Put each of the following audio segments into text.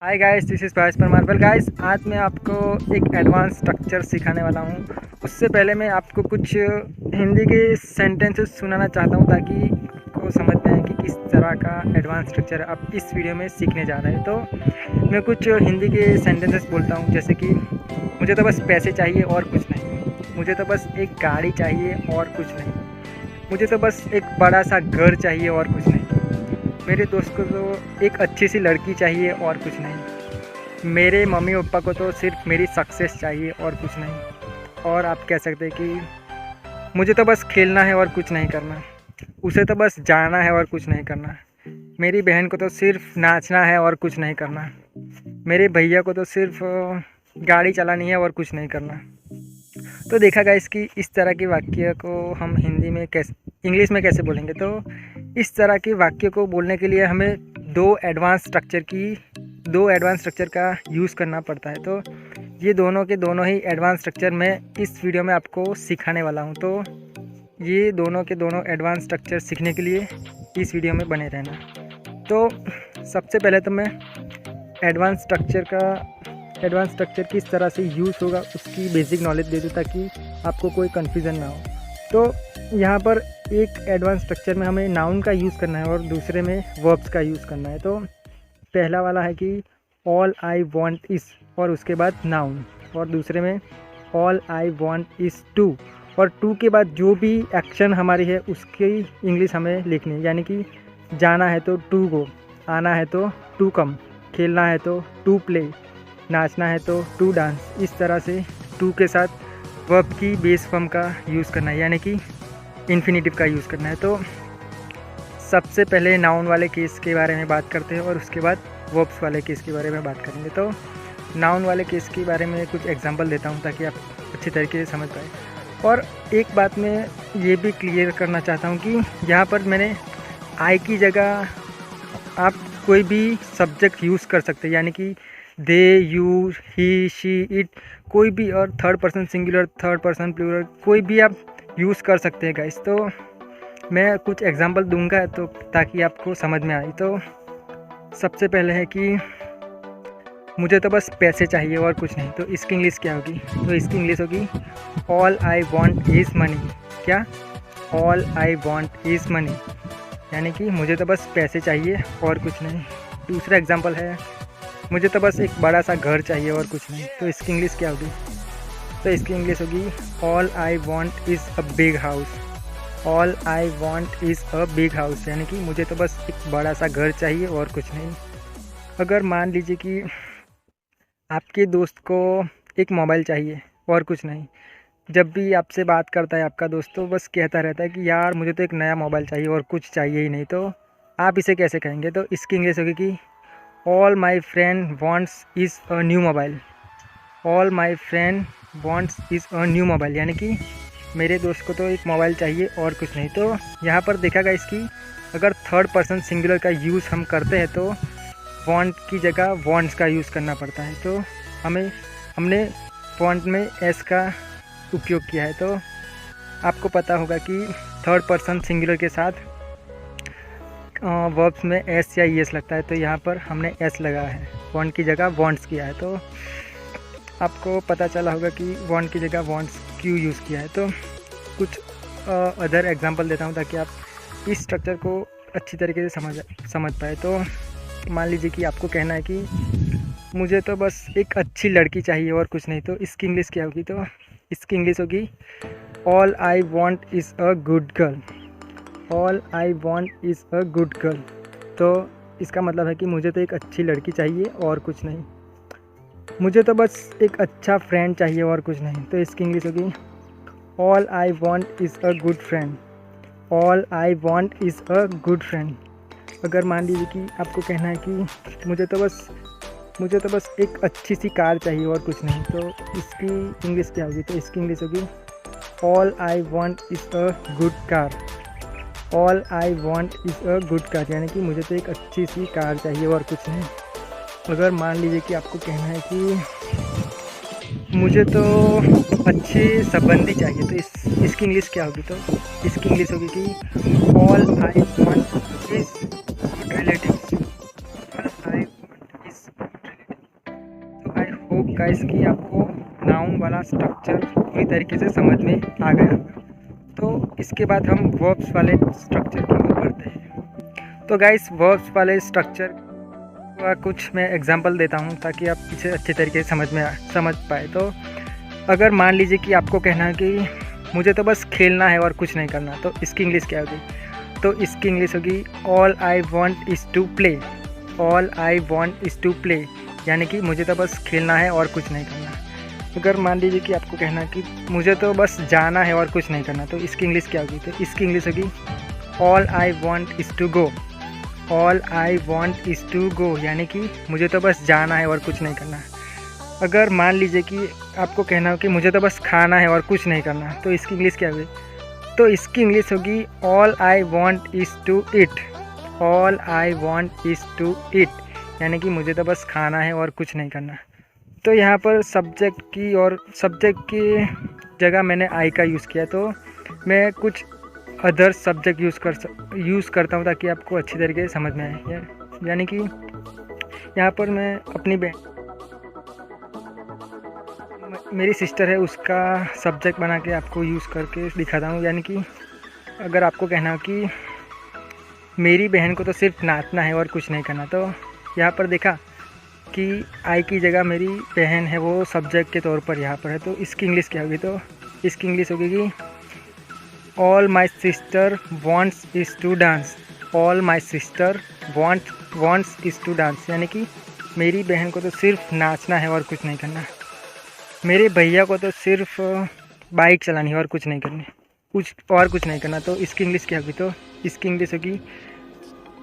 Hi guys, this is Payas Parmar. Well guys, आज मैं आपको एक एडवांस स्ट्रक्चर सिखाने वाला हूँ। उससे पहले मैं आपको कुछ हिंदी के सेंटेंसेस सुनाना चाहता हूँ ताकि आपको समझ में आए कि किस तरह का एडवांस स्ट्रक्चर आप इस वीडियो में सीखने जा रहे हैं। तो मैं कुछ हिंदी के सेंटेंसेस बोलता हूँ, जैसे कि मुझे तो बस पैसे चाहिए और कुछ नहीं, मुझे तो बस एक गाड़ी चाहिए और कुछ नहीं, मुझे तो बस एक बड़ा सा घर चाहिए और कुछ नहीं, मेरे दोस्त को तो एक अच्छी सी लड़की चाहिए और कुछ नहीं, मेरे मम्मी पापा को तो सिर्फ मेरी सक्सेस चाहिए और कुछ नहीं। और आप कह सकते हैं कि मुझे तो बस खेलना है और कुछ नहीं करना, उसे तो बस जाना है और कुछ नहीं करना, मेरी बहन को तो सिर्फ नाचना है और कुछ नहीं करना, मेरे भैया को तो सिर्फ गाड़ी चलानी है और कुछ नहीं करना। तो देखा गया इसकी इस तरह के वाक्य को हम हिंदी में कैसे, इंग्लिश में कैसे बोलेंगे। तो इस तरह के वाक्य को बोलने के लिए हमें दो एडवांस स्ट्रक्चर का यूज़ करना पड़ता है। तो ये दोनों के दोनों ही एडवांस स्ट्रक्चर मैं इस वीडियो में आपको सिखाने वाला हूँ। तो ये दोनों के दोनों एडवांस स्ट्रक्चर सीखने के लिए इस वीडियो में बने रहना। तो सबसे पहले तो मैं एडवांस स्ट्रक्चर किस तरह से यूज़ होगा उसकी बेसिक नॉलेज दे दूँ ताकि आपको कोई कन्फ्यूज़न ना हो। तो यहाँ पर एक एडवांस स्ट्रक्चर में हमें नाउन का यूज़ करना है और दूसरे में वर्ब्स का यूज़ करना है। तो पहला वाला है कि ऑल आई वांट इज़ और उसके बाद नाउन, और दूसरे में all I want is to, और टू के बाद जो भी एक्शन हमारी है उसकी इंग्लिश हमें लिखनी है। यानी कि जाना है तो टू गो, आना है तो टू कम, खेलना है तो टू प्ले, नाचना है तो टू डांस। इस तरह से टू के साथ वर्ब की बेस फॉर्म का यूज़ करना है, यानी कि इन्फिनेटिव का यूज़ करना है। तो सबसे पहले नाउन वाले केस के बारे में बात करते हैं और उसके बाद वर्ब्स वाले केस के बारे में बात करेंगे। तो नाउन वाले केस के बारे में कुछ एग्जांपल देता हूँ ताकि आप अच्छी तरीके से समझ पाए। और एक बात मैं ये भी क्लियर करना चाहता हूँ कि यहाँ पर मैंने आई की जगह आप कोई भी सब्जेक्ट यूज़ कर सकते हैं, यानी कि they, you, he, she, it, कोई भी, और third person singular, third person plural, कोई भी आप यूज़ कर सकते हैं गाइस। तो मैं कुछ एग्जांपल दूंगा तो ताकि आपको समझ में आए। तो सबसे पहले है कि मुझे तो बस पैसे चाहिए और कुछ नहीं, तो इसकी इंग्लिश क्या होगी? तो इसकी इंग्लिश होगी all I want is money. क्या? All I want is money, यानी कि मुझे तो बस पैसे चाहिए और कुछ नहीं। दूसरा एग्जांपल है मुझे तो बस एक बड़ा सा घर चाहिए और कुछ नहीं, तो इसकी इंग्लिश क्या होगी? तो इसकी इंग्लिश होगी all I want is a big house. All I want is a big house, यानी कि मुझे तो बस एक बड़ा सा घर चाहिए और कुछ नहीं। अगर मान लीजिए कि आपके दोस्त को एक मोबाइल चाहिए और कुछ नहीं, जब भी आपसे बात करता है आपका दोस्त तो बस कहता रहता है कि यार मुझे तो एक नया मोबाइल चाहिए और कुछ चाहिए ही नहीं, तो आप इसे कैसे कहेंगे? तो इसकी इंग्लिश होगी कि all my friend wants is a new mobile. All my friend wants is a new mobile, यानी कि मेरे दोस्त को तो एक मोबाइल चाहिए और कुछ नहीं। तो यहाँ पर देखा गया इसकी अगर थर्ड पर्सन सिंगुलर का यूज़ हम करते हैं तो वांट की जगह वांट्स का यूज़ करना पड़ता है। तो हमने वांट में एस का उपयोग किया है। तो आपको पता होगा कि थर्ड पर्सन सिंगुलर के साथ वर्ब्स में एस या एस लगता है, तो यहाँ पर हमने एस लगाया है, वांट की जगह वांट्स किया है। तो आपको पता चला होगा कि वांट की जगह वांट्स क्यों यूज़ किया है। तो कुछ अदर एग्जांपल देता हूँ ताकि आप इस स्ट्रक्चर को अच्छी तरीके से समझ पाए। तो मान लीजिए कि आपको कहना है कि मुझे तो बस एक अच्छी लड़की चाहिए और कुछ नहीं, तो इसकी इंग्लिश क्या होगी? तो इसकी इंग्लिश होगी all I want is a good girl. All I want is a good girl, तो इसका मतलब है कि मुझे तो एक अच्छी लड़की चाहिए और कुछ नहीं, मुझे तो बस एक अच्छा फ्रेंड चाहिए और कुछ नहीं, तो इसकी इंग्लिश होगी all I want is a good friend. All I want is a good friend. अगर मान लीजिए कि आपको कहना है कि मुझे तो बस एक अच्छी सी कार चाहिए और कुछ नहीं, तो इसकी इंग्लिश क्या होगी? तो इसकी इंग्लिश होगी all I want is a good car. All I want is a good car, यानी कि मुझे तो एक अच्छी सी कार चाहिए और कुछ नहीं। अगर मान लीजिए कि आपको कहना है कि मुझे तो अच्छे संबंधी चाहिए, तो इसकी इंग्लिश क्या होगी? तो इसकी इंग्लिश होगी कि all I want is good relatives. All I want is good hope guys कि आपको नाउन वाला स्ट्रक्चर पूरी तरीके से समझ में आ गया। तो इसके बाद हम वर्ब्स वाले स्ट्रक्चर की ओर बढ़ते हैं। तो गाइस वर्ब्स वाले स्ट्रक्चर का कुछ मैं एग्जांपल देता हूं ताकि आप इसे अच्छे तरीके से समझ पाए। तो अगर मान लीजिए कि आपको कहना है कि मुझे तो बस खेलना है और कुछ नहीं करना, तो इसकी इंग्लिश क्या होगी? तो इसकी इंग्लिश होगी all I want is to play. All I want is to play यानी कि मुझे तो बस खेलना है और कुछ नहीं करना। अगर मान लीजिए कि आपको कहना है कि मुझे तो बस जाना है और कुछ नहीं करना, तो इसकी इंग्लिश क्या होगी? तो इसकी इंग्लिश होगी all I want is to go. All I want is to go यानी कि मुझे तो बस जाना है और कुछ नहीं करना। अगर मान लीजिए कि आपको कहना हो कि मुझे तो बस खाना है और कुछ नहीं करना, तो इसकी इंग्लिश क्या होगी? तो इसकी इंग्लिश होगी all I want is to eat. All I want is to eat यानी कि मुझे तो बस खाना है और कुछ नहीं करना। तो यहाँ पर सब्जेक्ट की जगह मैंने आई का यूज़ किया, तो मैं कुछ अदर सब्जेक्ट यूज़ करता हूँ ताकि आपको अच्छी तरीके से समझ में आए। यानी कि यहाँ पर मैं अपनी मेरी सिस्टर है उसका सब्जेक्ट बना के आपको यूज़ करके दिखाता हूँ। यानी कि अगर आपको कहना हो कि मेरी बहन को तो सिर्फ नाचना है और कुछ नहीं करना, तो यहाँ पर देखा कि आई की जगह मेरी बहन है वो सब्जेक्ट के तौर पर यहाँ पर है। तो इसकी इंग्लिश क्या होगी? तो इसकी इंग्लिश होगी कि all my sister wants is to dance. All my sister wants is to dance यानी कि मेरी बहन को तो सिर्फ नाचना है और कुछ नहीं करना। मेरे भैया को तो सिर्फ बाइक चलानी है और कुछ नहीं करना। तो इसकी इंग्लिश क्या होगी? तो इसकी इंग्लिश होगी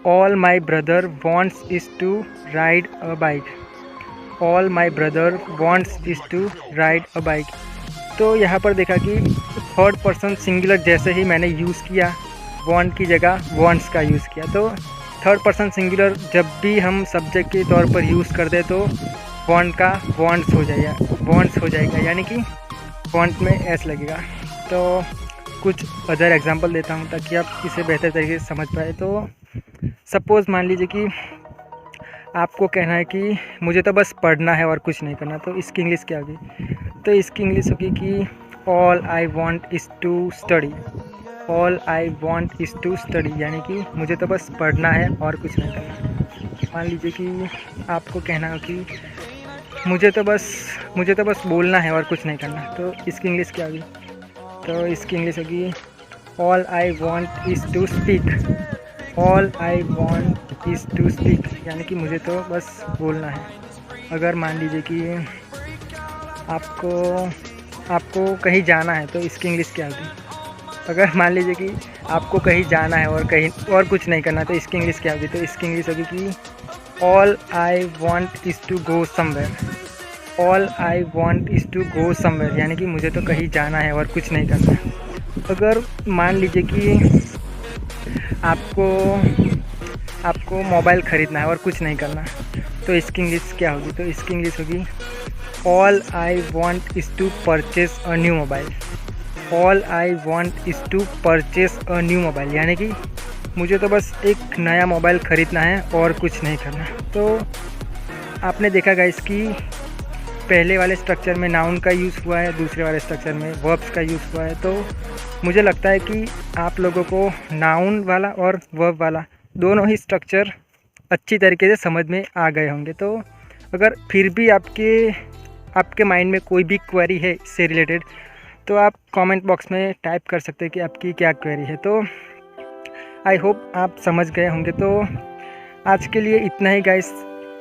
all my brother wants is to ride a bike. All my brother wants is to ride a bike. तो यहाँ पर देखा कि थर्ड पर्सन सिंगुलर जैसे ही मैंने यूज़ किया, वॉन्ट की जगह वॉन्ट्स का यूज़ किया। तो थर्ड पर्सन सिंगुलर जब भी हम सब्जेक्ट के तौर पर यूज़ कर दे तो वॉन्ट का वॉन्ट्स हो जाएगा यानी कि वॉन्ट में एस लगेगा। तो कुछ अदर एग्जांपल देता हूँ ताकि आप इसे बेहतर तरीके से समझ पाए। तो सपोज़ मान लीजिए कि आपको कहना है कि मुझे तो बस पढ़ना है और कुछ नहीं करना, तो इसकी इंग्लिश क्या होगी? तो इसकी इंग्लिश होगी कि all I want is to study. All I want is to study यानी कि मुझे तो बस पढ़ना है और कुछ नहीं करना। मान लीजिए कि आपको कहना हो कि मुझे तो बस बोलना है और कुछ नहीं करना, तो इसकी इंग्लिश क्या होगी? तो इसकी इंग्लिश होगी all I want is to speak. All I want is to speak यानी कि मुझे तो बस बोलना है। अगर मान लीजिए कि आपको कहीं जाना है, तो इसकी इंग्लिश क्या होगी? अगर मान लीजिए कि आपको कहीं जाना है और कुछ नहीं करना, तो इसकी इंग्लिश क्या होगी? तो इसकी इंग्लिश होगी कि all I want is to go somewhere. All I want is to go somewhere यानी कि मुझे तो कहीं जाना है और कुछ नहीं करना। अगर मान लीजिए कि आपको मोबाइल ख़रीदना है और कुछ नहीं करना, तो इसकी इंग्लिश क्या होगी? तो इसकी इंग्लिश होगी all I want is to purchase a new mobile. All I want is to purchase a new mobile यानी कि मुझे तो बस एक नया मोबाइल ख़रीदना है और कुछ नहीं करना। तो आपने देखा गाइस कि पहले वाले स्ट्रक्चर में नाउन का यूज़ हुआ है, दूसरे वाले स्ट्रक्चर में वर्ब्स का यूज़ हुआ है। तो मुझे लगता है कि आप लोगों को नाउन वाला और वर्ब वाला दोनों ही स्ट्रक्चर अच्छी तरीके से समझ में आ गए होंगे। तो अगर फिर भी आपके माइंड में कोई भी क्वेरी है इससे रिलेटेड, तो आप कमेंट बॉक्स में टाइप कर सकते हैं कि आपकी क्या क्वेरी है। तो आई होप आप समझ गए होंगे। तो आज के लिए इतना ही गाइस,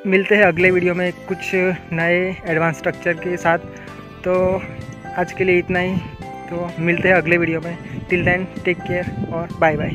मिलते हैं अगले वीडियो में कुछ नए एडवांस स्ट्रक्चर के साथ। तो आज के लिए इतना ही, तो मिलते हैं अगले वीडियो में। टिल देन टेक केयर और बाय बाय।